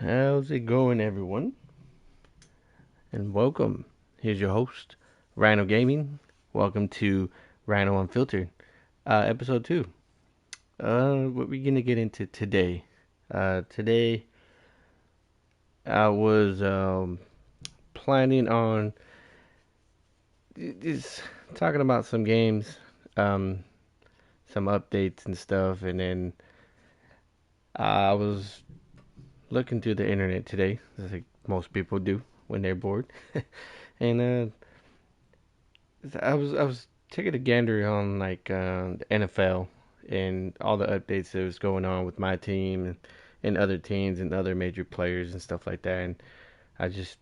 How's it going, everyone? And welcome. Here's your host, Rhino Gaming. Welcome to Rhino Unfiltered, episode 2. What we're gonna get into today. Today, I was planning on just talking about some games, um, some updates and stuff, and then I was looking through the internet today, as like most people do when they're bored, and I was taking a gander on like the NFL and all the updates that was going on with my team and other teams and other major players and stuff like that. And I just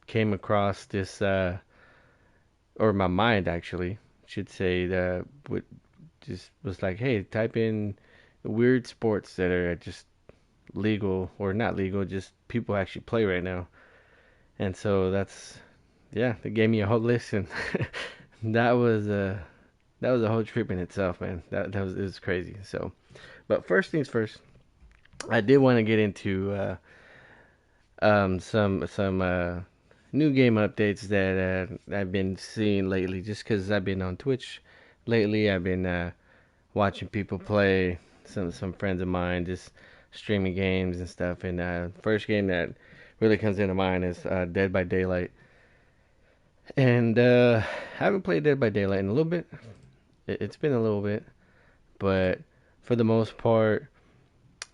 came across this, or my mind actually should say that would just was like, hey, type in weird sports that are just legal or not legal, just people actually play right now. And so that's yeah, they gave me a whole list and that was that was a whole trip in itself, man. That was it was crazy. So, but first things first, I did want to get into some new game updates that I've been seeing lately. Just because I've been on Twitch lately, I've been watching people play. Some friends of mine just streaming games and stuff. And first game that really comes into mind is Dead by Daylight. And I haven't played Dead by Daylight in a little bit. It's been a little bit, but for the most part,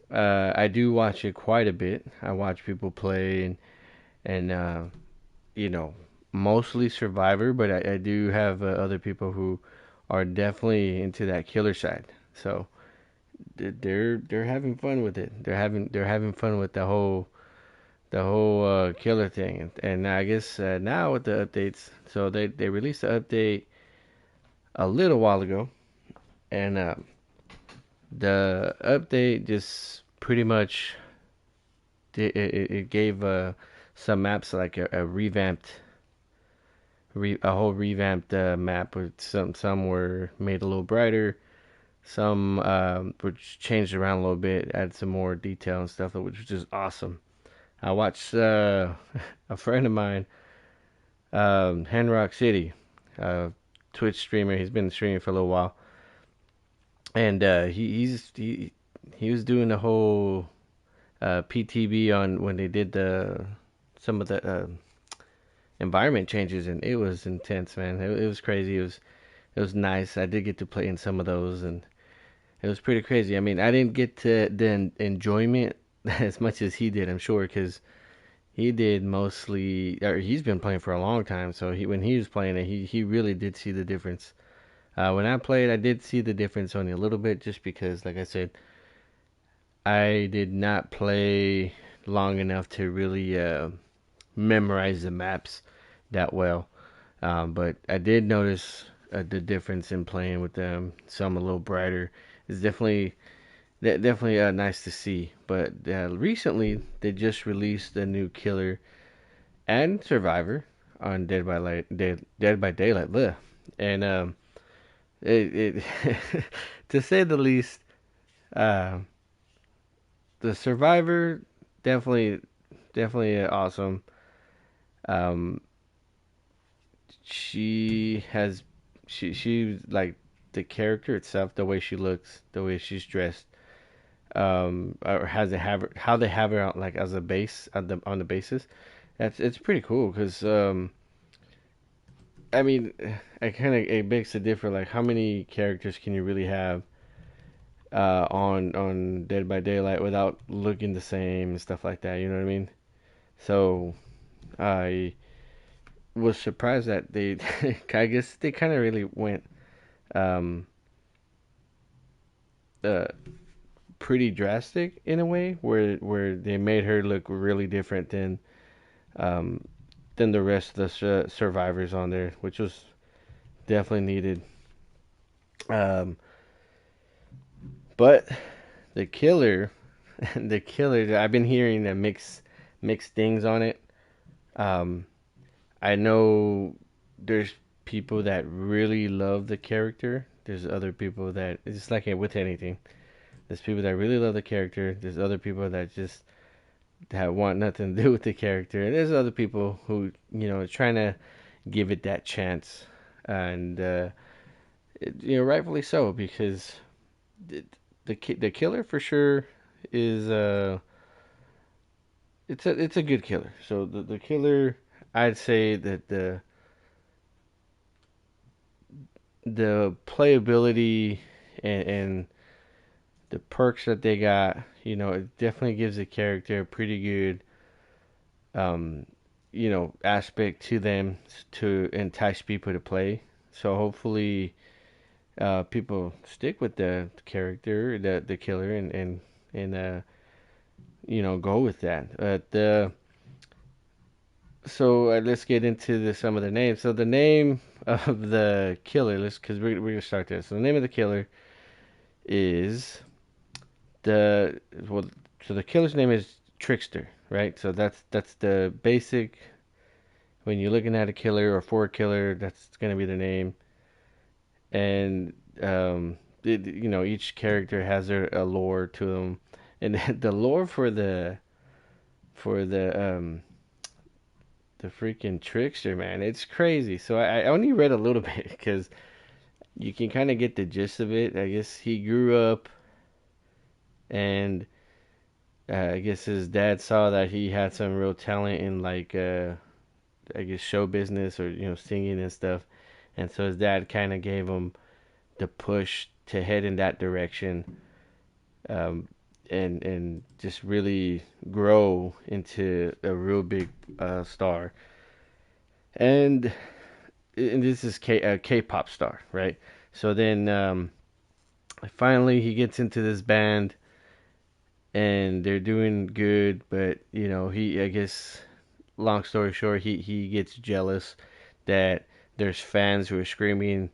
I do watch it quite a bit. I watch people play and you know mostly Survivor, but I do have other people who are definitely into that killer side. So they're having fun with it. They're having fun with the whole killer thing. And I guess now with the updates, so they released the update a little while ago, and the update just pretty much it gave some maps like a revamped a whole revamped map with some were made a little brighter, some were changed around a little bit, add some more detail and stuff, which was just awesome. I watched a friend of mine, Henrock City, Twitch streamer. He's been streaming for a little while, and he was doing the whole PTB on when they did the some of the environment changes, and it was intense, man. It was crazy. It was nice. I did get to play in some of those, and it was pretty crazy. I mean, I didn't get to the enjoyment as much as he did, I'm sure, because he did mostly, or he's been playing for a long time. So when he was playing it, he really did see the difference. When I played, I did see the difference only a little bit, just because, like I said, I did not play long enough to really memorize the maps that well. But I did notice the difference in playing with them. Some a little brighter. It's definitely nice to see. But recently they just released a new killer and survivor on Dead by Daylight. Bleh. And it to say the least, uh, the survivor definitely awesome. Um, she has she like the character itself, the way she looks, the way she's dressed, or has it have her, how they have her out like as a base on the basis. That's it's pretty cool because I mean, it kind of it makes it different. Like, how many characters can you really have on Dead by Daylight without looking the same and stuff like that? You know what I mean? So I was surprised that they, I guess they kind of really went um, uh, pretty drastic in a way, where they made her look really different um, than the rest of the survivors on there, which was definitely needed. Um, but the killer, the killer, I've been hearing that mixed things on it. Um, I know there's people that really love the character. There's other people that it's just like with anything. There's people that really love the character. There's other people that just that want nothing to do with the character, and there's other people who are trying to give it that chance, and rightfully so, because the the killer for sure is it's a good killer. So the killer, I'd say that the playability and the perks that they got, it definitely gives the character a pretty good um aspect to them to entice people to play. So hopefully people stick with the character, the killer, and go with that. Let's get into some of the names. So the name of the killer, because we're gonna start there. So the name of the killer is the well. So the killer's name is Trickster, right? So that's the basic. When you're looking at a killer or for a killer, that's gonna be the name. And each character has a lore to them, and the lore for the freaking Trickster, man, it's crazy. So I only read a little bit because you can kind of get the gist of it. I guess he grew up, and I guess his dad saw that he had some real talent in, like, I guess show business, or singing and stuff, and so his dad kind of gave him the push to head in that direction, um, and just really grow into a real big star. And this is a K-pop star, right? So then finally he gets into this band, and they're doing good, but I guess, long story short, he gets jealous that there's fans who are screaming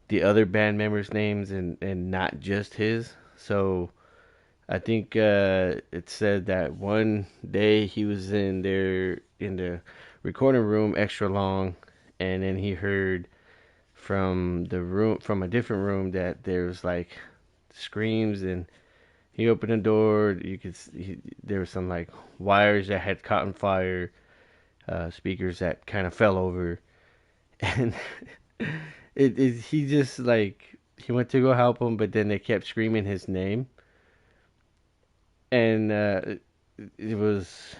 the other band members' names, and not just his. So I think it said that one day he was in the recording room extra long, and then he heard from a different room that there was like screams, and he opened the door. You could see, there was some like wires that had caught on fire, speakers that kind of fell over, and he just like he went to go help him, but then they kept screaming his name, and it was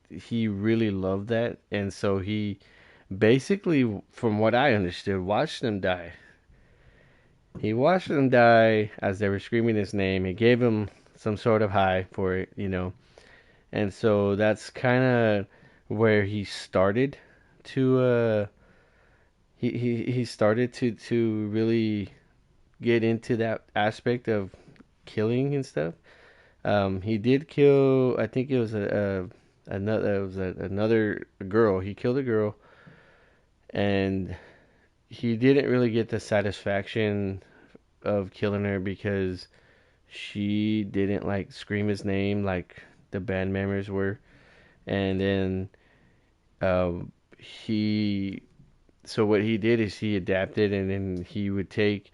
he really loved that, and so he basically, from what I understood, watched them die. He watched them die as they were screaming his name. He gave him some sort of high for it. And so that's kind of where he started to he started to really get into that aspect of killing and stuff. He did kill. I think it was another girl. He killed a girl, and he didn't really get the satisfaction of killing her because she didn't like scream his name like the band members were. And then he so what he did is he adapted, and then he would take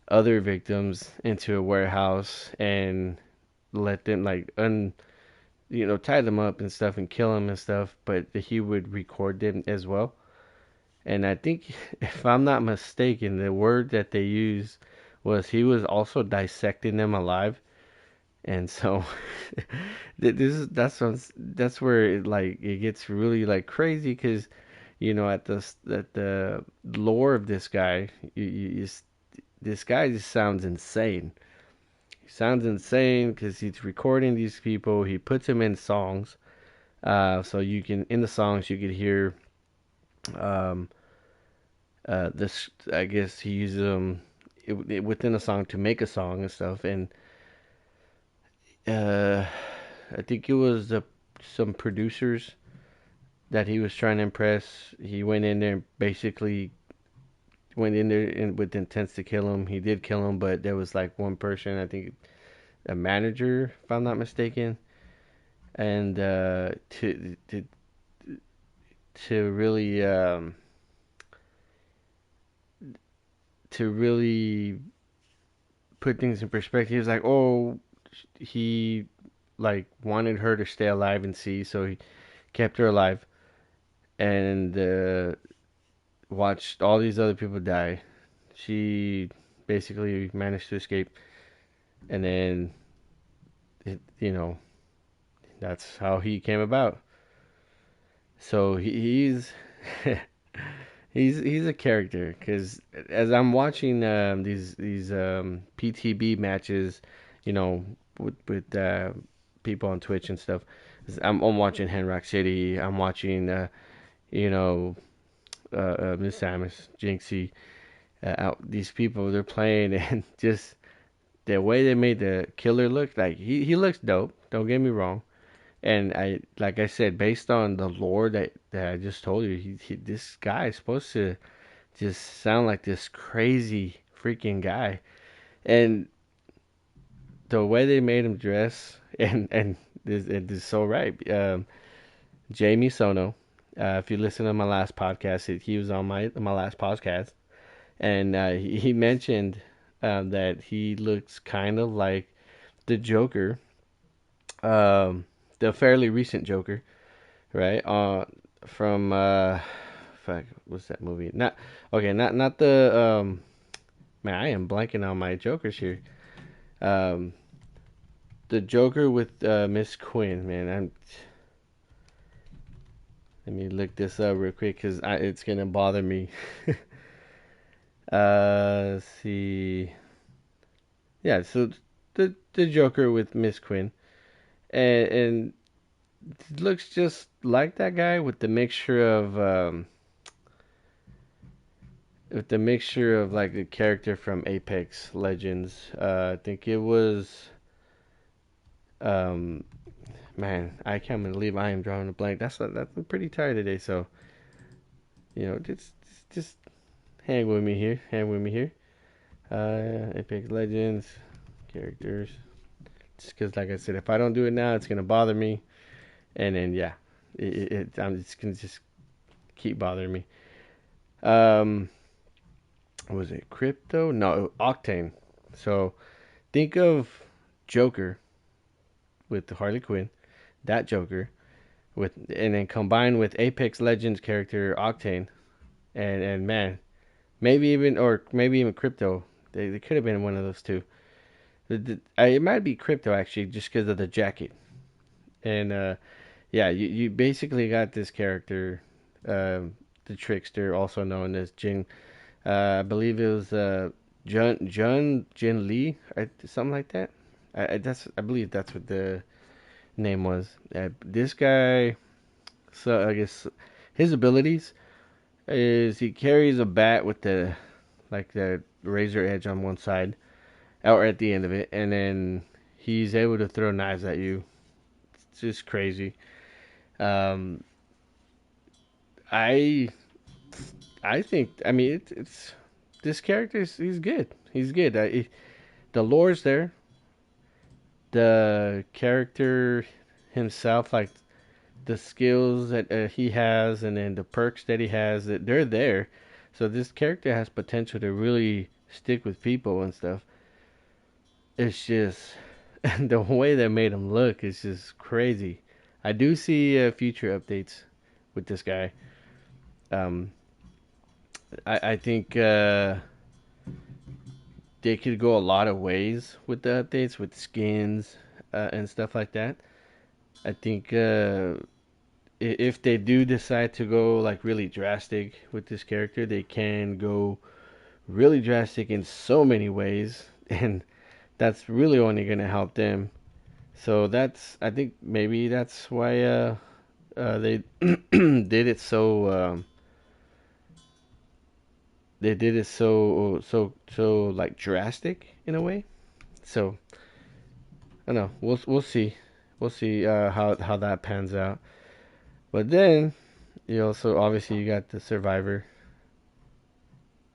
other victims into a warehouse and let them like tie them up and stuff and kill them and stuff, but he would record them as well. And I think, if I'm not mistaken, the word that they used was he was also dissecting them alive. And so that's where it gets really like crazy, because at the lore of this guy, this guy just sounds insane. He sounds insane because he's recording these people. He puts them in songs. So you can in the songs you could hear um, this. I guess he uses them within a song to make a song and stuff. And uh, I think it was some producers that he was trying to impress. He went in there and basically went in there with intents to kill him. He did kill him, but there was like one person, I think a manager, if I'm not mistaken, and to really to really put things in perspective, he was like, oh, he like wanted her to stay alive and see, so he kept her alive and watched all these other people die. She basically managed to escape, and then you know that's how he came about. So he's he's a character because as I'm watching these PTB matches, you know, with people on Twitch and stuff. I'm watching Henrock City. I'm watching you know Miss Samus, Jinxie. Out these people they're playing and just the way they made the killer look like he looks dope. Don't get me wrong. And I, like I said, based on the lore that I just told you, this guy is supposed to just sound like this crazy freaking guy. And the way they made him dress, and this it is so right. Jamie Sono, if you listen to my last podcast, he was on my last podcast, and he mentioned that he looks kind of like the Joker, um, the fairly recent Joker, right? From fuck, what's that movie? Not okay, not the man. I am blanking on my Jokers here. Um, the Joker with Miss Quinn, man. Let me look this up real quick because it's gonna bother me. Let's see. Yeah, so the Joker with Miss Quinn, and it looks just like that guy with the mixture of like the character from Apex Legends. I think it was um man, I can't believe I am drawing a blank. That's I'm pretty tired today, so just hang with me here. Hang with me here. Apex Legends characters. Just because, like I said, if I don't do it now, it's gonna bother me, and then yeah, I'm just gonna just keep bothering me. Um, was it Crypto? No, Octane. So think of Joker with the Harley Quinn, that Joker with, and then combined with Apex Legends character Octane, and man, maybe even Crypto. They could have been one of those two. It might be Crypto actually, just because of the jacket. And yeah, you basically got this character, the Trickster, also known as Jin. I believe it was Jin Lee, something like that. I believe that's what the name was. This guy, so I guess his abilities is he carries a bat with the razor edge on one side, or at the end of it, and then he's able to throw knives at you. It's just crazy. Um, I I think I mean it's this character he's good. He's good. The lore's there. The character himself, like the skills that he has, and then the perks that he has, that they're there. So this character has potential to really stick with people and stuff. It's just the way they made him look is just crazy. I do see future updates with this guy. Um, I think they could go a lot of ways with the updates, with skins and stuff like that. I think if they do decide to go like really drastic with this character, they can go really drastic in so many ways, and that's really only gonna help them. So I think maybe that's why they did it so. They did it so like drastic in a way. So I don't know. We'll see. We'll see how that pans out. But then you also obviously you got the survivor.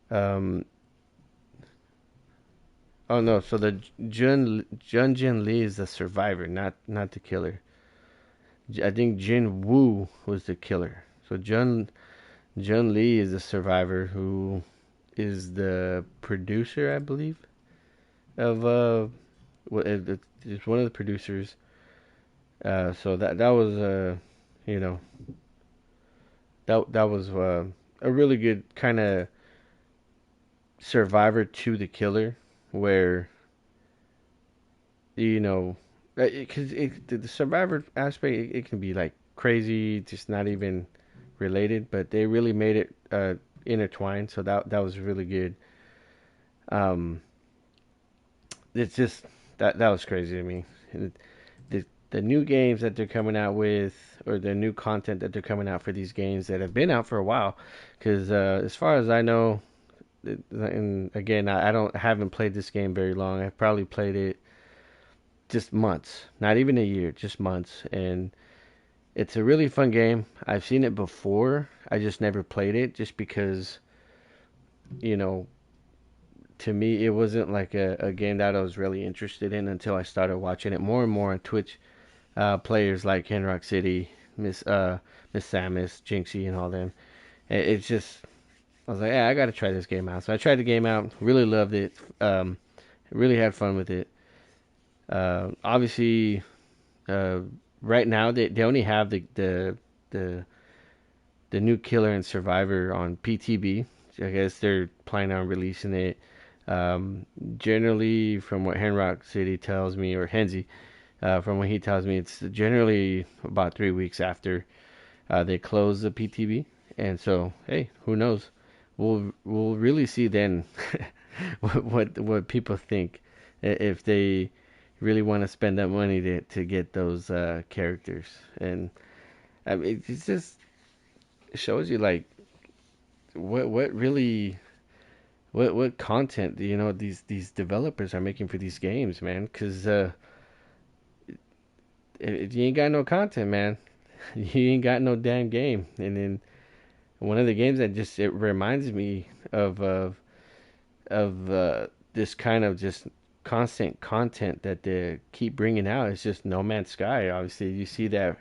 Um. Oh no. So the Jun Jin Lee is the survivor, not the killer. I think Jin Woo was the killer. So Jun Lee is the survivor who is the producer, I believe, of it's one of the producers. So that was you know that was a really good kind of survivor to the killer, where you know because the survivor aspect, it can be like crazy, just not even related, but they really made it intertwined. So that was really good. Um, it's just that was crazy to me. The the new games that they're coming out with, or the new content that they're coming out for these games that have been out for a while, because as far as I know, and again, I don't haven't played this game very long. I've probably played it just months, not even a year, just months, and it's a really fun game. I've seen it before. I just never played it, just because you know to me, it wasn't like a game that I was really interested in until I started watching it more and more on Twitch. Players like Henrock City, Miss Samus, Jinxie, and all them. It's just I was like, yeah, I got to try this game out. So I tried the game out, really loved it, really had fun with it. Obviously, uh, right now they only have the the new Killer and Survivor on PTB. I guess they're planning on releasing it. Generally, from what Henrock City tells me, or Henzi, from what he tells me, it's generally about 3 weeks after they close the PTB. And so, hey, who knows? We'll really see then what people think, if they really want to spend that money to get those characters. And I mean, it just shows you like what really what content these developers are making for these games, man. Because if you ain't got no content, man, you ain't got no damn game. And then one of the games that just it reminds me of this kind of just constant content that they keep bringing out is just No Man's Sky. Obviously, you see that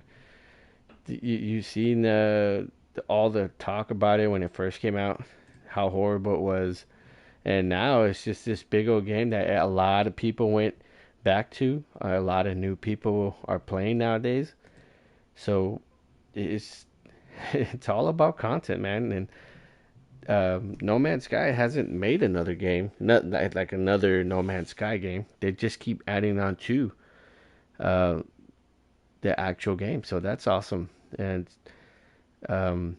you seen all the talk about it when it first came out, how horrible it was, and now it's just this big old game that a lot of people went back to. A lot of new people are playing nowadays. So it's it's all about content, man. And No Man's Sky hasn't made another game, not like another No Man's Sky game. They just keep adding on to uh, the actual game, so that's awesome. And um,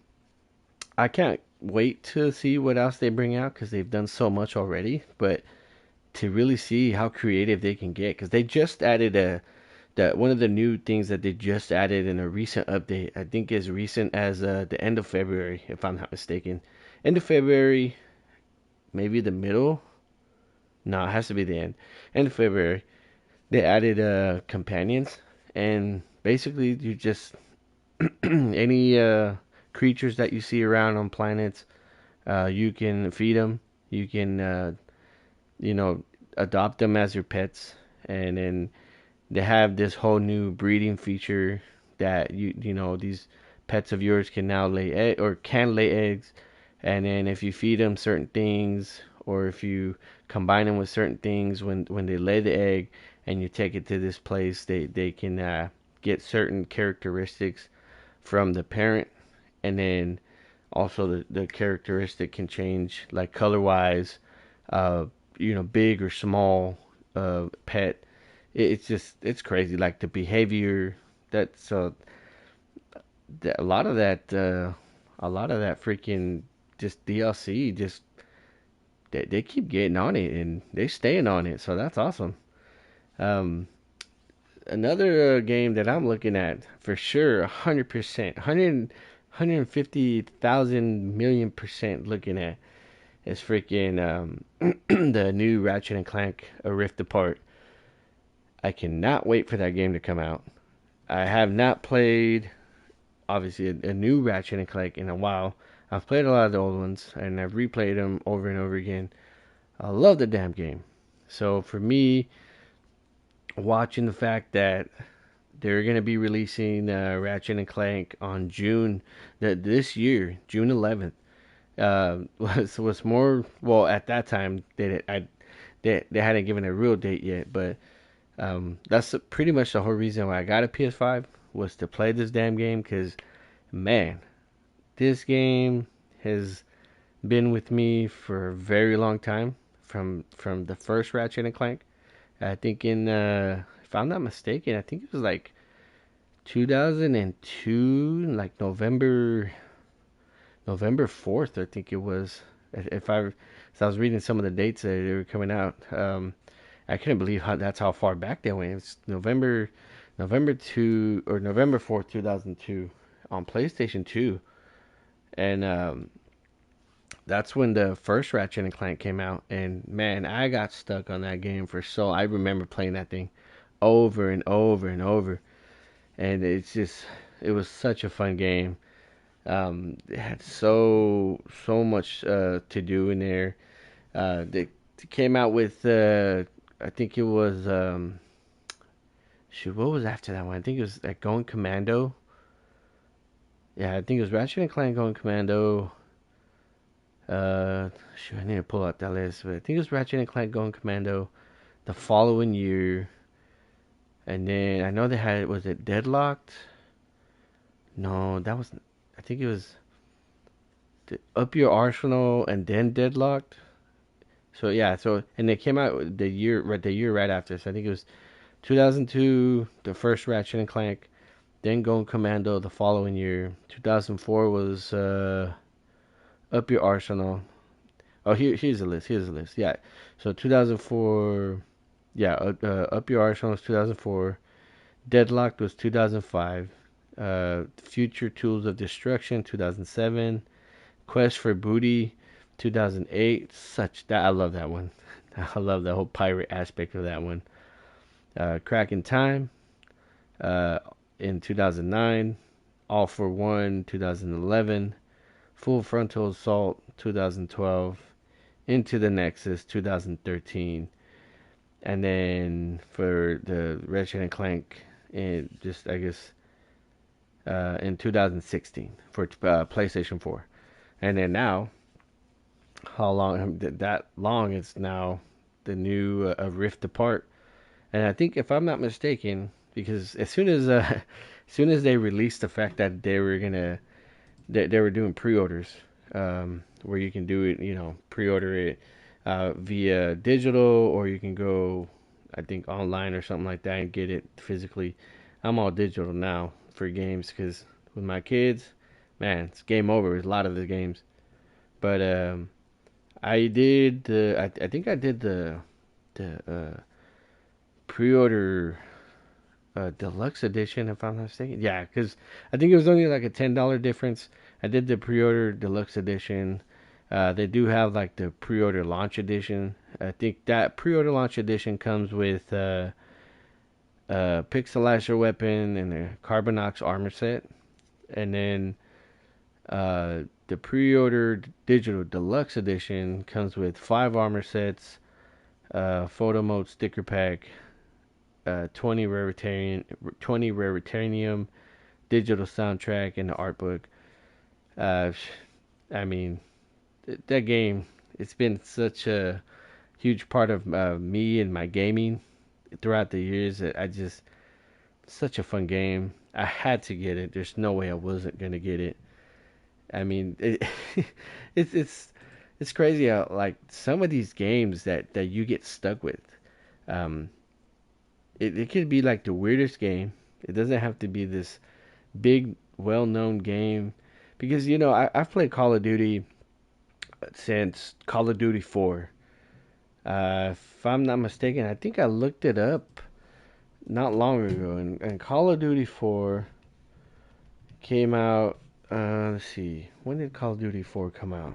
I can't wait to see what else they bring out, because they've done so much already. But to really see how creative they can get, because they just added that one of the new things that they just added in a recent update. I think as recent as the end of February, if I'm not mistaken. End of February, maybe the middle. No, it has to be the end. End of February. They added companions, and basically you just any creatures that you see around on planets, you can feed them. You can you know adopt them as your pets, and then they have this whole new breeding feature that these pets of yours can now lay or can lay eggs. And then if you feed them certain things, or if you combine them with certain things, when they lay the egg and you take it to this place, they can get certain characteristics from the parent. And then also the characteristic can change, like color wise, uh big or small pet. It's just it's crazy, like the behavior. That's a lot of that freaking just DLC, just they keep getting on it, and they staying on it, so that's awesome. um Another game that I'm looking at for sure, 100%, 150,000 million% looking at, is freaking the new Ratchet and Clank A Rift Apart. I cannot wait for that game to come out. I have not played, obviously, a new Ratchet and Clank in a while. I've played a lot of the old ones, and I've replayed them over and over again. I love the damn game. So for me, watching the fact that they're going to be releasing Ratchet and Clank on June this year, June 11th, was more, well, at that time they hadn't given a real date yet, but That's pretty much the whole reason why I got a PS5 was to play this damn game. Cause man, this game has been with me for a very long time. From the first Ratchet and Clank. I think if I'm not mistaken, I think it was like 2002, like November 4th, I think it was. If I, so I was reading some of the dates that they were coming out. I couldn't believe that's how far back they went. It's November 4th, 2002, on PlayStation 2, and that's when the first Ratchet and Clank came out. And man, I got stuck on that game for so. I remember playing that thing over and over and over, and it was such a fun game. It had so much to do in there. They came out with I think it was shoot, what was after that one? I think it was like Going Commando. Yeah, I think it was Ratchet and Clank Going Commando. Shoot, I need to pull out that list, but I think it was Ratchet and Clank Going Commando the following year, and then I know they had, was it Deadlocked? No, that was, I think it was Up Your Arsenal and then Deadlocked. So yeah, so and they came out the year right after. So I think it was 2002, the first Ratchet and Clank, then Going Commando the following year. 2004 was Up Your Arsenal. Oh, here's the list. Here's the list. Yeah, so 2004. Yeah, Up Your Arsenal was 2004. Deadlocked was 2005. Future Tools of Destruction 2007. Quest for Booty 2008. Such that I love that one. I love the whole pirate aspect of that one. Crack in Time uh, in 2009. All for One 2011. Full Frontal Assault 2012. Into the Nexus 2013. And then for the Ratchet and Clank, in just I guess in 2016 for PlayStation 4. And then now, how long that long it's now the new Rift Apart. And I think if I'm not mistaken, because as soon as they released the fact that they were doing pre-orders, where you can do it, pre-order it via digital, or you can go, I think, online or something like that and get it physically. I'm all digital now for games because with my kids, man, it's game over with a lot of the games. But I did I think I did the pre-order deluxe edition, if I'm not mistaken. Yeah, because I think it was only like a $10 difference. I did the pre-order deluxe edition. They do have like the pre-order launch edition. I think that pre-order launch edition comes with Pixelizer weapon and a Carbonox armor set, and then the pre-order digital deluxe edition comes with 5 armor sets, photo mode sticker pack, 20 raritanium digital soundtrack, and the art book. Uh, I mean, that game, it's been such a huge part of me and my gaming throughout the years. I just, such a fun game. I had to get it. There's no way I wasn't gonna get it. I mean, it's it's crazy how like some of these games that you get stuck with. Um, it could be like the weirdest game. It doesn't have to be this big, well-known game because I've played Call of Duty since Call of Duty 4. If I'm not mistaken, I think I looked it up not long ago, and Call of Duty 4 came out. Let's see, when did Call of Duty 4 come out?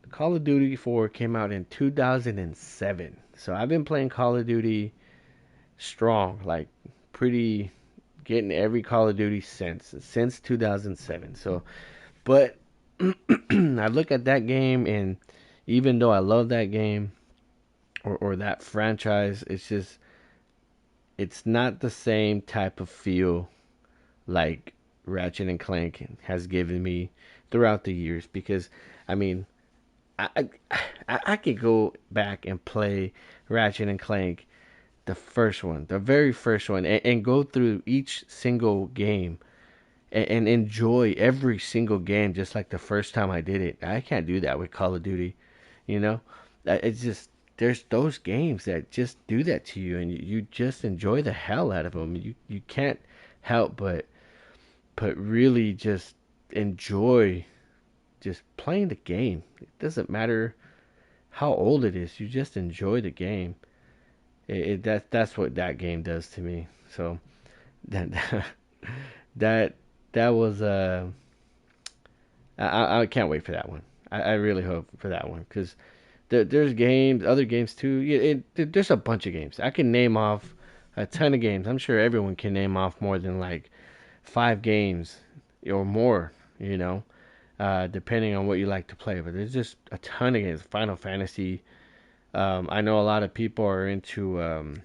Call of Duty 4 came out in 2007. So I've been playing Call of Duty strong, like pretty getting every Call of Duty since 2007. So, but I look at that game, and even though I love that game or that franchise, it's not the same type of feel like Ratchet and Clank has given me throughout the years. Because I mean, I could go back and play Ratchet and Clank the first one, the very first one, and go through each single game and enjoy every single game just like the first time I did it. I can't do that with Call of Duty, you know? It's just, there's those games that just do that to you, and you just enjoy the hell out of them. You can't help but really just enjoy just playing the game. It doesn't matter how old it is. You just enjoy the game. That's what that game does to me. So that that that was I can't wait for that one. I really hope for that one because there's games, other games too. Yeah, there's a bunch of games. I can name off a ton of games. I'm sure everyone can name off more than like 5 games or more. You know, depending on what you like to play. But there's just a ton of games. Final Fantasy. I know a lot of people are into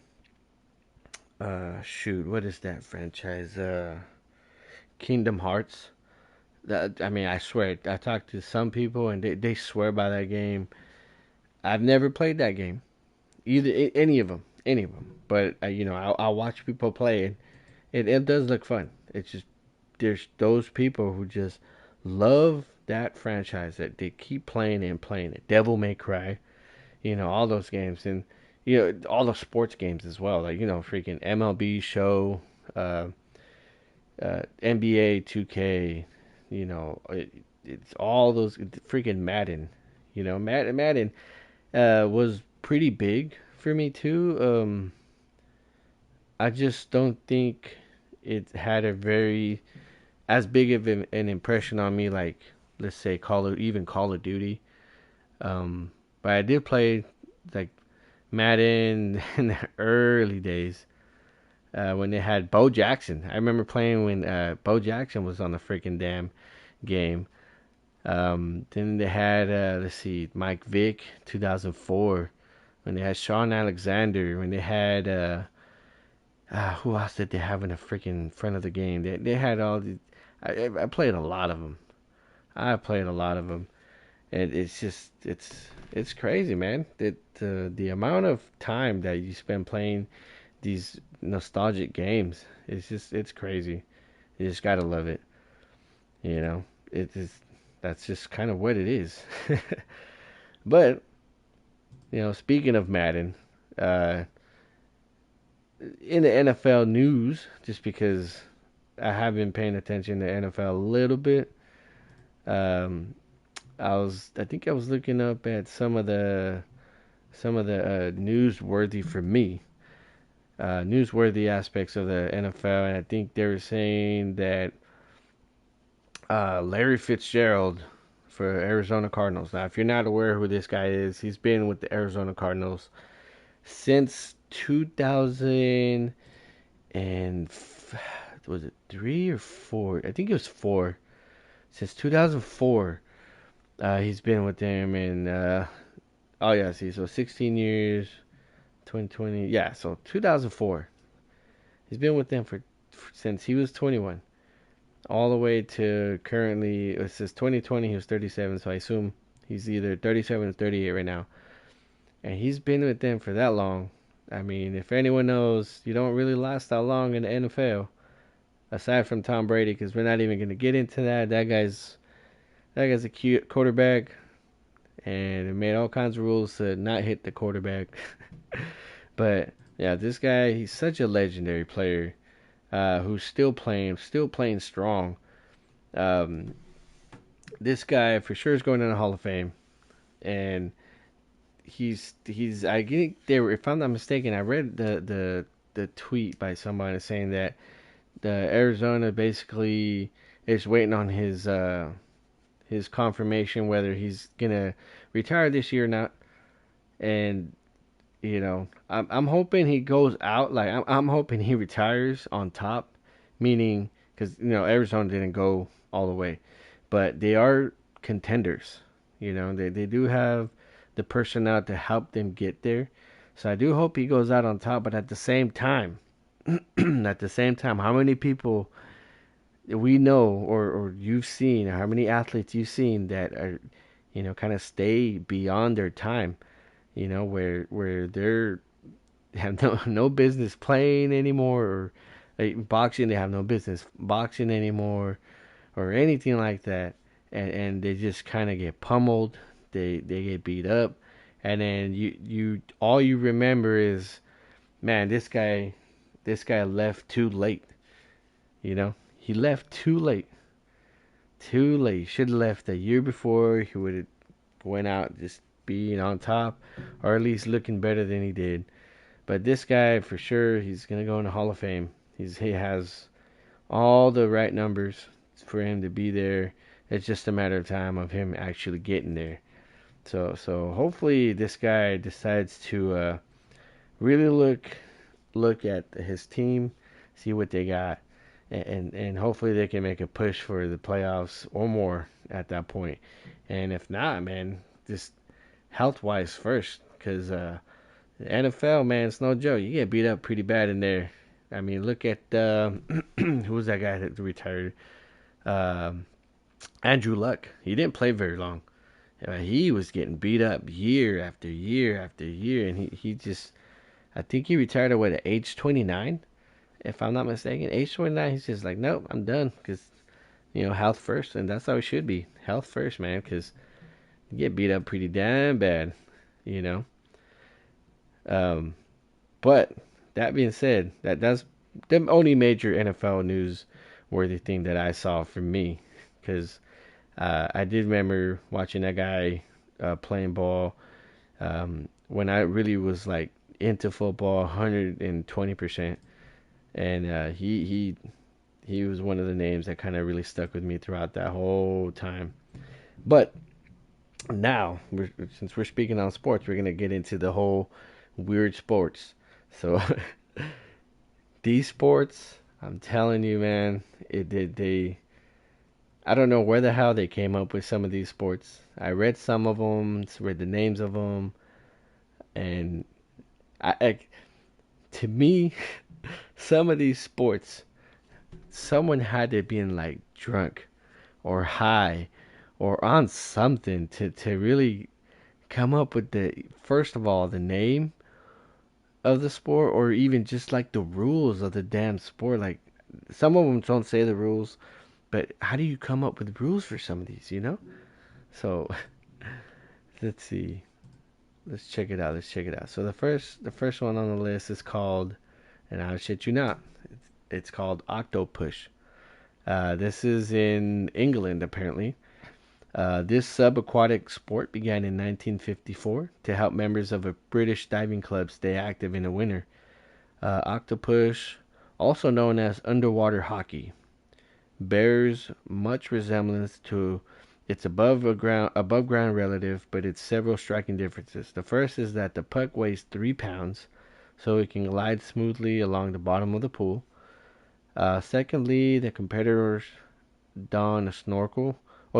shoot, what is that franchise? Kingdom Hearts. That, I mean, I swear, I talked to some people and they swear by that game. I've never played that game, either any of them. But I'll watch people play it. It does look fun. It's just there's those people who just love that franchise that they keep playing and playing it. Devil May Cry, all those games, and all the sports games as well, like freaking MLB Show, uh, NBA 2K, it's all those freaking Madden. Madden was pretty big for me too. I just don't think it had a very as big of an impression on me, like let's say Call of Duty. But I did play like Madden in the early days when they had Bo Jackson. I remember playing when Bo Jackson was on the freaking damn game. Then they had let's see, Mike Vick, 2004. When they had Sean Alexander. When they had who else did they have in the freaking front of the game? They had all the. I played a lot of them. I played a lot of them, and it's just it's crazy, man. The amount of time that you spend playing these nostalgic games, it's crazy. You just gotta love it. You know, it is that's just kind of what it is. But speaking of Madden, uh, in the NFL news, just because I have been paying attention to NFL a little bit, um, I think I was looking up at some of the newsworthy for me, newsworthy aspects of the NFL, and I think they were saying that Larry Fitzgerald for Arizona Cardinals. Now, if you're not aware who this guy is, he's been with the Arizona Cardinals since 2000 and was it 3 or 4? I think it was 4. Since 2004, he's been with them, and oh yeah, see, so 16 years, 2020, yeah, so 2004. He's been with them since he was 21, all the way to currently. It says 2020. He was 37, so I assume he's either 37 or 38 right now. And he's been with them for that long. I mean, if anyone knows, you don't really last that long in the NFL, aside from Tom Brady, because we're not even going to get into that. That guy's a cute quarterback, and it made all kinds of rules to not hit the quarterback. But yeah, this guy, he's such a legendary player, who's still playing strong. Um, this guy for sure is going in the Hall of Fame, and he's I think they were, if I'm not mistaken, I read the tweet by somebody saying that the Arizona basically is waiting on his confirmation whether he's gonna retire this year or not. And I'm hoping he goes out, like I'm hoping he retires on top, meaning because Arizona didn't go all the way, but they are contenders. They do have the personnel to help them get there. So I do hope he goes out on top. But at the same time, how many people we know or you've seen, or how many athletes you've seen that are, kind of stay beyond their time, where have no business playing anymore, or boxing, they have no business boxing anymore, or anything like that, and they just kind of get pummeled. They get beat up, and then you all you remember is, man, this guy left too late. He left too late. Too late. Should have left a year before. He would have went out just being on top, or at least looking better than he did. But this guy, for sure, he's gonna go in the Hall of Fame. He has all the right numbers for him to be there. It's just a matter of time of him actually getting there. So hopefully this guy decides to really look at his team, see what they got, and hopefully they can make a push for the playoffs or more at that point. And if not, man, just health wise first, because the NFL, man, it's no joke. You get beat up pretty bad in there. I mean, look at who was that guy that retired? Um Andrew Luck. He didn't play very long. He was getting beat up year after year after year, and he just, I think he retired at age 29, if I'm not mistaken. Age 29, he's just like, nope, I'm done, because health first, and that's how it should be. Health first, man, because you get beat up pretty damn bad, you know. Um, but that being said, that's the only major NFL news worthy thing that I saw from me, because I did remember watching that guy playing ball when I really was like into football 120%, and he was one of the names that kind of really stuck with me throughout that whole time. But now, since we're speaking on sports, we're gonna get into the whole weird sports. So these sports, I'm telling you, man, they I don't know where the hell they came up with some of these sports. I read some of them, read the names of them, and I to me, some of these sports, someone had to be in like drunk or high or on something to really come up with the, first of all, the name of the sport, or even just like the rules of the damn sport. Like, some of them don't say the rules, but how do you come up with rules for some of these? So let's see. Let's check it out. So the first one on the list is called, and I shit you not, it's called Octopush. This is in England, apparently. This subaquatic sport began in 1954 to help members of a British diving club stay active in the winter. Octopush, also known as underwater hockey, bears much resemblance to its above ground relative, but it's several striking differences. The first is that the puck weighs 3 pounds, so it can glide smoothly along the bottom of the pool. Secondly, the competitors don a snorkel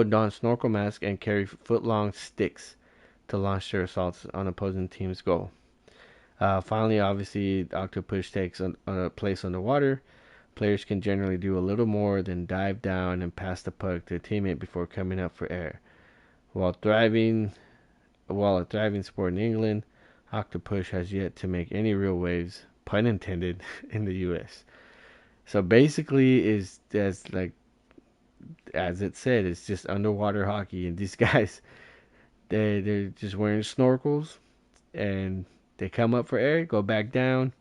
don snorkel mask and carry foot-long sticks to launch their assaults on opposing team's goal. Finally, obviously, Octopus takes a place underwater. Players can generally do a little more than dive down and pass the puck to a teammate before coming up for air. While a thriving sport in England, Octopus has yet to make any real waves, pun intended, in the U.S. So basically, is as it said, it's just underwater hockey, and these guys, they're just wearing snorkels, and they come up for air, go back down,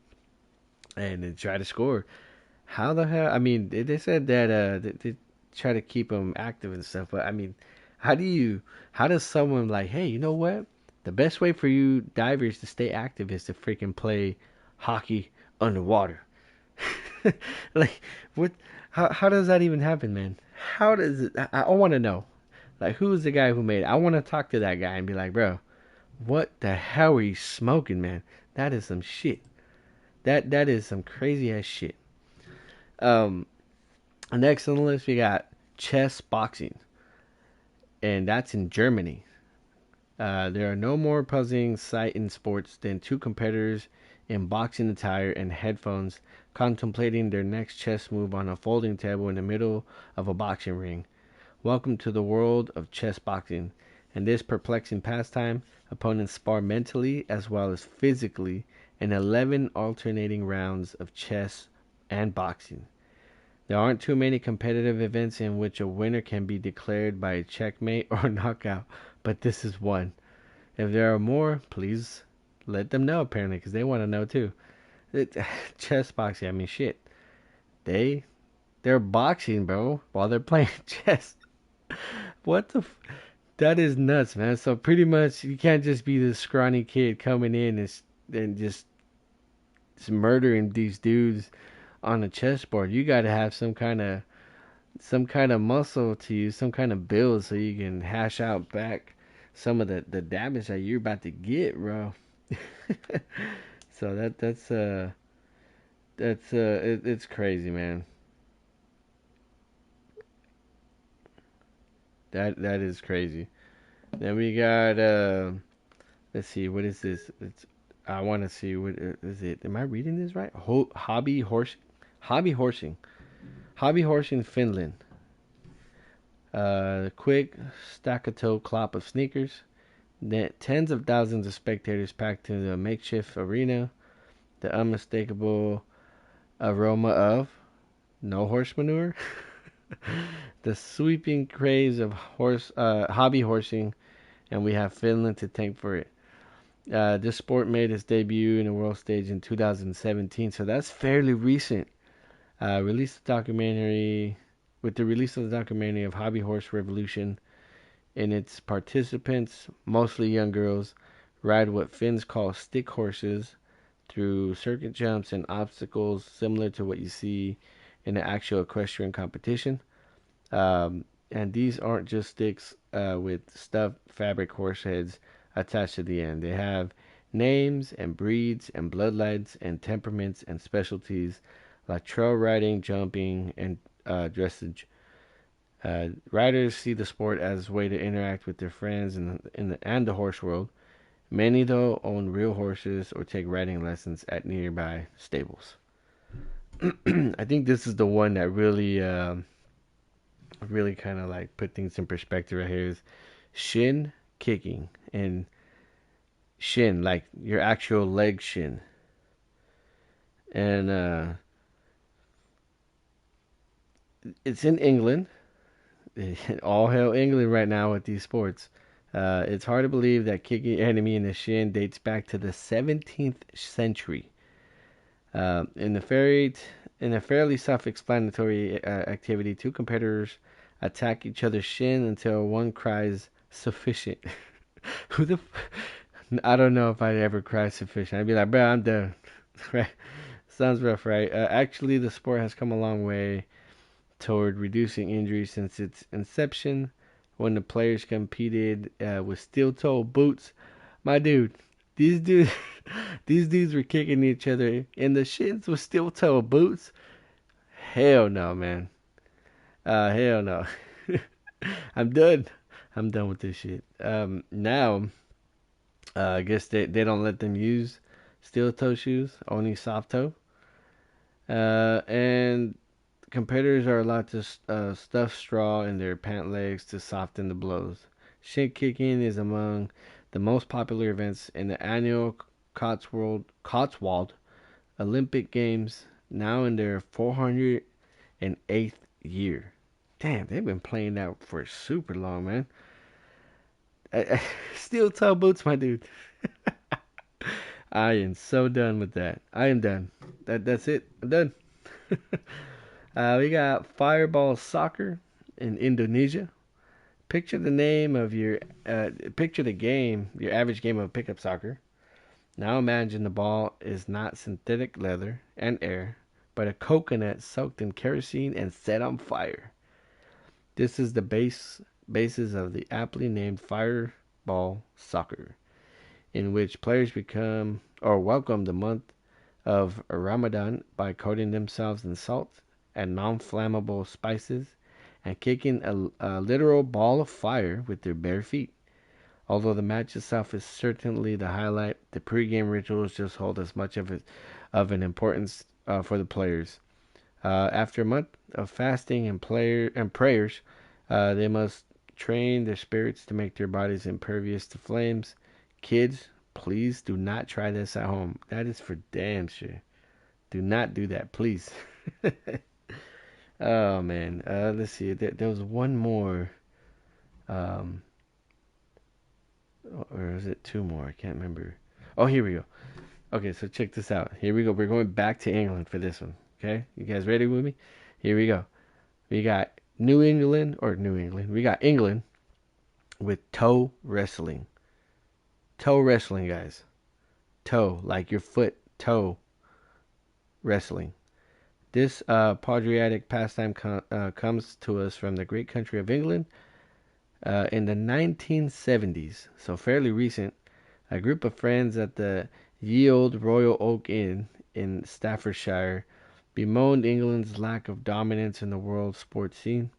and then try to score. How the hell? I mean, they said that they try to keep them active and stuff, but I mean, how does someone like, hey, you know what? The best way for you divers to stay active is to freaking play hockey underwater. Like, what? How does that even happen, man? How does it? I want to know. Like, who's the guy who made it? I want to talk to that guy and be like, bro, what the hell are you smoking, man? That is some shit. That is some crazy ass shit. Um, Next on the list we got chess boxing, and that's in Germany. There are no more puzzling sight in sports than two competitors in boxing attire and headphones contemplating their next chess move on a folding table in the middle of a boxing ring. Welcome to the world of chess boxing. In this perplexing pastime, opponents spar mentally as well as physically and 11 alternating rounds of chess and boxing. There aren't too many competitive events in which a winner can be declared by a checkmate or knockout, but this is one. If there are more, please let them know, apparently, because they want to know too. It, chess boxing, I mean, shit. They're boxing, bro, while they're playing chess. What the? That is nuts, man. So pretty much, you can't just be this scrawny kid coming in and just murdering these dudes on a chessboard. You got to have some kind of muscle to you, some kind of build, so you can hash out back some of the damage that you're about to get, bro. So it's crazy, man. That is crazy. Then we got let's see, what is this? It's I want to see what is it. Am I reading this right? Hobby horsing, hobby horsing, Finland. Quick staccato clop of sneakers. Tens of thousands of spectators packed into the makeshift arena. The unmistakable aroma of no horse manure. The sweeping craze of hobby horsing, and we have Finland to thank for it. This sport made its debut in the world stage in 2017, so that's fairly recent. Released the documentary with the release of the documentary of Hobby Horse Revolution, and its participants, mostly young girls, ride what Finns call stick horses through circuit jumps and obstacles similar to what you see in the actual equestrian competition. And these aren't just sticks with stuffed fabric horse heads attached to the end. They have names and breeds and bloodlines and temperaments and specialties like trail riding, jumping, and dressage. Riders see the sport as a way to interact with their friends and the horse world. Many, though, own real horses or take riding lessons at nearby stables. I think this is the one that really kind of like put things in perspective right here is shin kicking and shin, like your actual leg shin. And it's in England. All hell England right now with these sports. It's hard to believe that kicking your enemy in the shin dates back to the 17th century. In the in a fairly self-explanatory activity, two competitors attack each other's shin until one cries sufficient. Who the? I don't know if I'd ever cry sufficient. I'd be like, bro, I'm done. Right? Sounds rough, right? Actually, the sport has come a long way toward reducing injuries since its inception. When the players competed with steel-toe boots, my dude, these dudes, these dudes were kicking each other in the shins with steel-toe boots. Hell no, man. Hell no. I'm done. I'm done with this shit. Now, I guess they don't let them use steel toe shoes, only soft toe. And competitors are allowed to stuff straw in their pant legs to soften the blows. Shin kicking is among the most popular events in the annual Cotswold Olympic Games, now in their 408th year. Damn, they've been playing that for super long, man. Steel toe boots, my dude. I am so done with that. I am done. That's it. I'm done. We got Fireball Soccer in Indonesia. Picture the name of your picture the game, your average game of pickup soccer. Now imagine the ball is not synthetic leather and air, but a coconut soaked in kerosene and set on fire. This is the basis of the aptly named Fireball Soccer, in which players become or welcome the month of Ramadan by coating themselves in salt and non-flammable spices and kicking a literal ball of fire with their bare feet. Although the match itself is certainly the highlight, the pre-game rituals just hold as much of an importance for the players. After a month of fasting and prayers, they must train their spirits to make their bodies impervious to flames. Kids, Please do not try this at home. That is for damn sure. Do not do that, please. Oh man. Let's see. There was one more. Um, or is it two more? I can't remember. Oh, here we go. Okay, so check this out. Here we go. We're going back to England for this one. Okay, you guys ready with me? Here we go. We got New England. We got England with toe wrestling. Toe wrestling, guys. Toe, like your foot, toe wrestling. This patriotic pastime comes to us from the great country of England in the 1970s, so fairly recent. A group of friends at the Ye Old Royal Oak Inn in Staffordshire bemoaned England's lack of dominance in the world sports scene.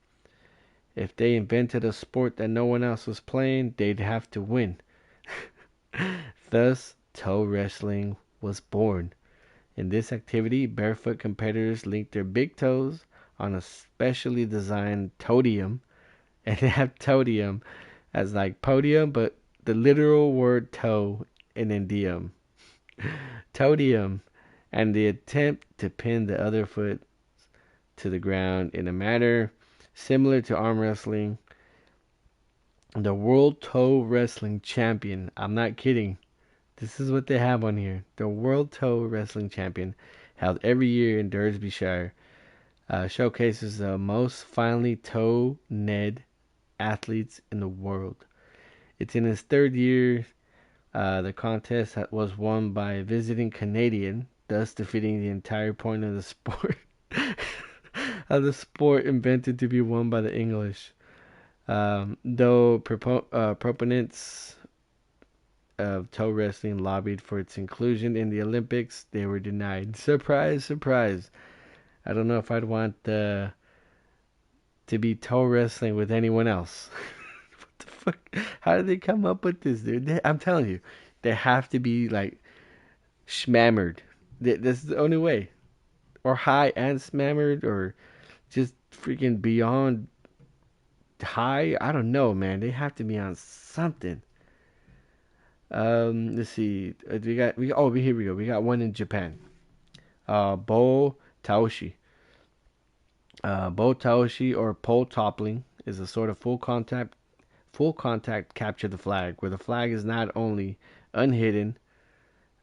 If they invented a sport that no one else was playing, they'd have to win. Thus, toe wrestling was born. In this activity, barefoot competitors link their big toes on a specially designed toadium, and they have toadium as like podium, but the literal word toe in idiom. Toadium, and the attempt to pin the other foot to the ground in a manner similar to arm wrestling. The World Toe Wrestling Champion, I'm not kidding, this is what they have on here. The World Toe Wrestling Champion, held every year in Derbyshire, showcases the most finely toe-ned athletes in the world. It's in its third year. The contest was won by a visiting Canadian, thus defeating the entire point of the sport. Of the sport invented to be won by the English. Though proponents of toe wrestling lobbied for its inclusion in the Olympics, they were denied. Surprise, surprise. I don't know if I'd want to be toe wrestling with anyone else. What the fuck? How did they come up with this, dude? I'm telling you, they have to be like schmammered. That's the only way. Or high and smammered, or just freaking beyond high. I don't know, man. They have to be on something. Let's see. Here we go. We got one in Japan. Bo Taoshi. Bo Taoshi or pole toppling is a sort of full contact capture the flag, where the flag is not only unhidden,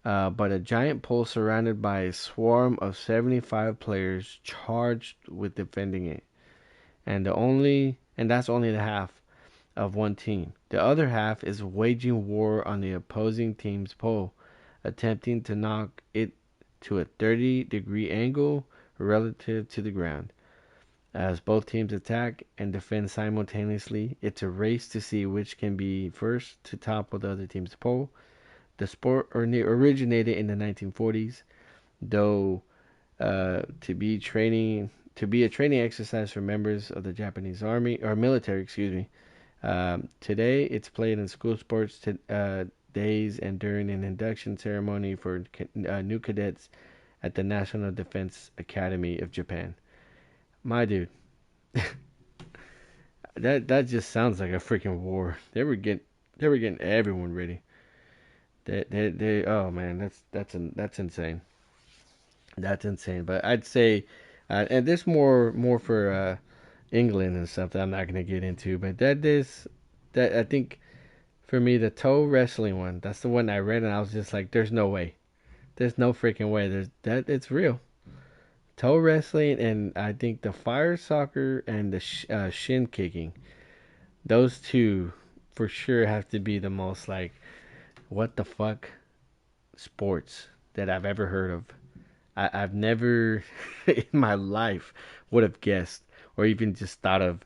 but a giant pole surrounded by a swarm of 75 players charged with defending it, and that's only the half of one team. The other half is waging war on the opposing team's pole, attempting to knock it to a 30-degree angle relative to the ground. As both teams attack and defend simultaneously, it's a race to see which can be first to topple the other team's pole. The sport originated in the 1940s, though to be a training exercise for members of the Japanese army or military, excuse me. Today, it's played in school sports days and during an induction ceremony for new cadets at the National Defense Academy of Japan. My dude, that just sounds like a freaking war. They were getting everyone ready. Oh man, that's insane. That's insane. But I'd say, and there's more for England and stuff that I'm not gonna get into. But that I think for me the toe wrestling one. That's the one I read and I was just like, there's no way. There's no freaking way. It's real. Toe wrestling, and I think the fire soccer and the shin kicking. Those two for sure have to be the most like what the fuck sports that I've ever heard of. I've never in my life would have guessed or even just thought of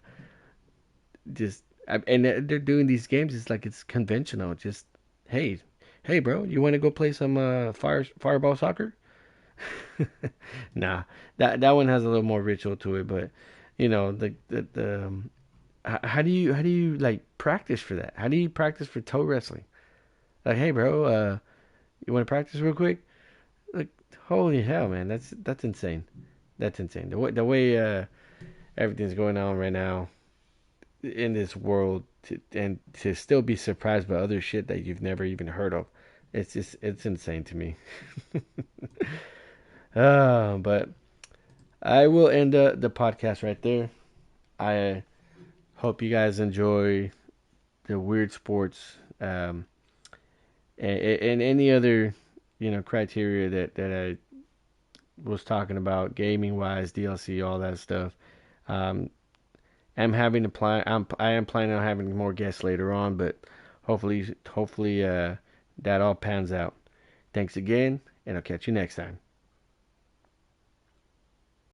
just and they're doing these games. It's like it's conventional. Just hey, hey, bro, you want to go play some fireball soccer? Nah, that one has a little more ritual to it, but the how do you like practice for that? How do you practice for toe wrestling? Like, hey, bro, you want to practice real quick? Like, holy hell, man, that's insane. That's insane. The way everything's going on right now in this world, and to still be surprised by other shit that you've never even heard of. it's insane to me. But I will end the podcast right there. I hope you guys enjoy the weird sports, and any other criteria that I was talking about, gaming wise, DLC, all that stuff. Um, I am planning on having more guests later on, but hopefully that all pans out. Thanks again, and I'll catch you next time.